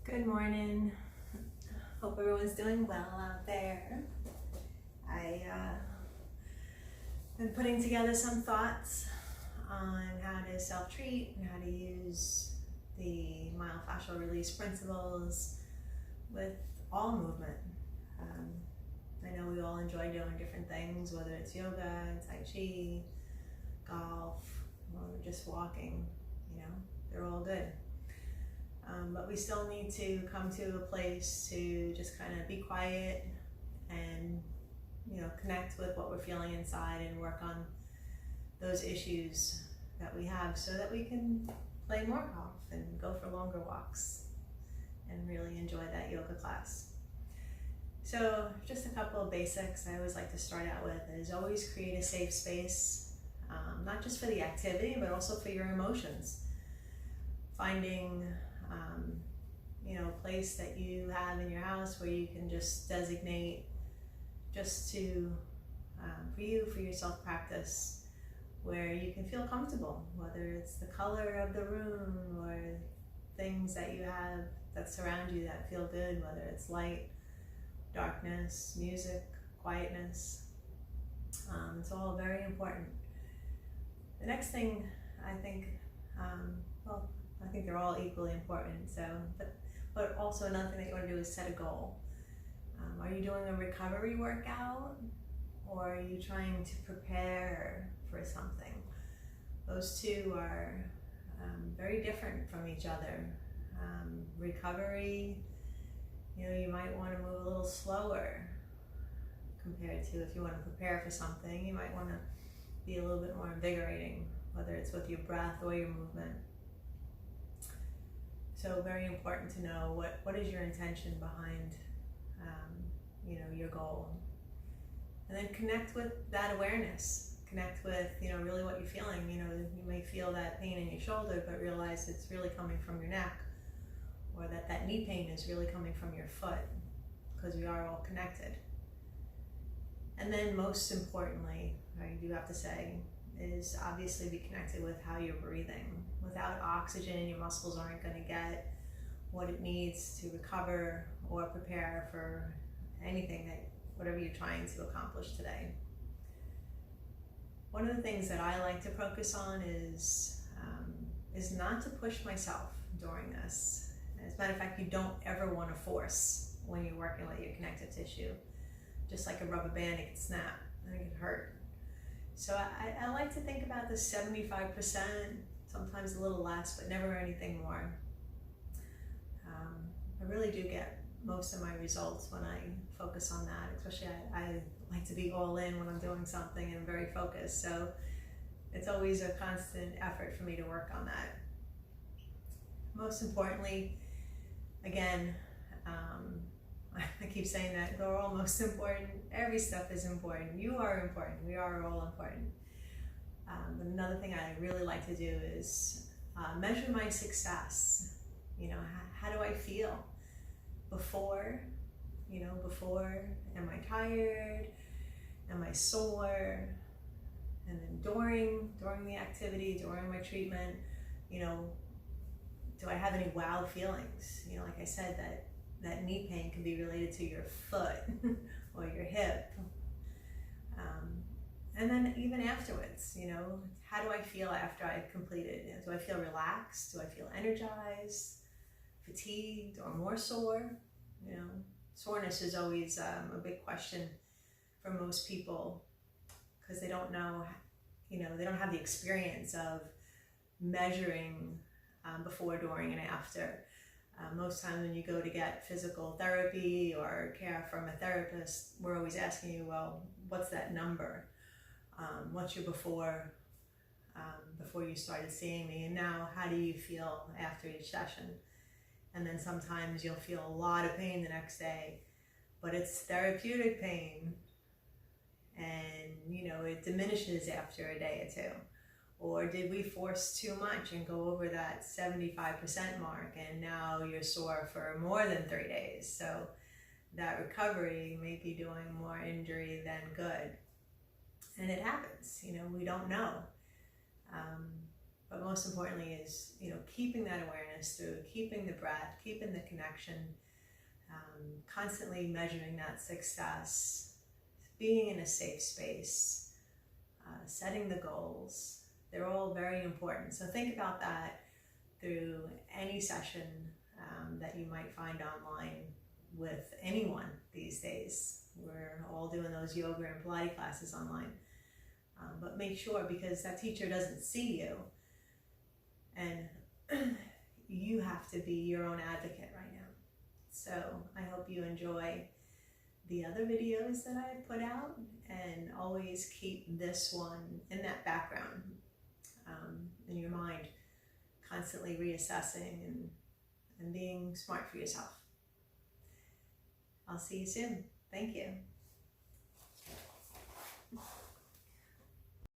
Good morning. Hope everyone's doing well out there. I've been putting together some thoughts on how to self-treat and how to use the myofascial release principles with all movement. I know we all enjoy doing different things, whether it's yoga, Tai Chi, golf, or just walking, they're all good. But we still need to come to a place to just kind of be quiet and, connect with what we're feeling inside and work on those issues that we have so that we can play more golf and go for longer walks and really enjoy that yoga class. So just a couple of basics I always like to start out with is always create a safe space, not just for the activity, but also for your emotions. Finding a place that you have in your house where you can just designate just to, for your self-practice, where you can feel comfortable, whether it's the color of the room or things that you have that surround you that feel good, whether it's light, darkness, music, quietness. It's all very important. The next thing I think, I think they're all equally important. But also another thing that you want to do is set a goal. Are you doing a recovery workout, or are you trying to prepare for something? Those two are very different from each other. Recovery, you might want to move a little slower compared to if you want to prepare for something. You might want to be a little bit more invigorating, whether it's with your breath or your movement. So very important to know what is your intention behind, your goal. And then connect with that awareness. Connect with, really what you're feeling. You may feel that pain in your shoulder, but realize it's really coming from your neck, or that knee pain is really coming from your foot, because we are all connected. And then most importantly, I do have to say, is obviously be connected with how you're breathing. Without oxygen, your muscles aren't going to get what it needs to recover or prepare for anything whatever you're trying to accomplish today. One of the things that I like to focus on is not to push myself during this. As a matter of fact, you don't ever want to force when you're working with your connective tissue. Just like a rubber band, it can snap and it can hurt. So I like to think about the 75%, sometimes a little less, but never anything more. I really do get most of my results when I focus on that, especially I like to be all in when I'm doing something and I'm very focused. So it's always a constant effort for me to work on that. Most importantly, again, I keep saying that they're all most important. Every step is important. You are important. We are all important. But another thing I really like to do is measure my success. How do I feel before? Am I tired? Am I sore? And then during the activity, during my treatment, do I have any wow feelings? Like I said, that knee pain can be related to your foot or your hip. And then even afterwards, how do I feel after I've completed? Do I feel relaxed? Do I feel energized, fatigued, or more sore? Soreness is always a big question for most people, because they don't know, they don't have the experience of measuring before, during, and after. Most times when you go to get physical therapy or care from a therapist, we're always asking you, well, what's that number? What's your before you started seeing me, and now how do you feel after each session? And then sometimes you'll feel a lot of pain the next day, but it's therapeutic pain, and it diminishes after a day or two. Or did we force too much and go over that 75% mark, and now you're sore for more than 3 days? So that recovery may be doing more injury than good. And it happens, we don't know. but most importantly is, keeping that awareness through keeping the breath, keeping the connection, constantly measuring that success, being in a safe space, setting the goals. They're all very important. So think about that through any session that you might find online with anyone these days. We're all doing those yoga and Pilates classes online. But make sure, because that teacher doesn't see you, and you have to be your own advocate right now. So I hope you enjoy the other videos that I've put out, and always keep this one in that background, in your mind, constantly reassessing and being smart for yourself. I'll see you soon. Thank you.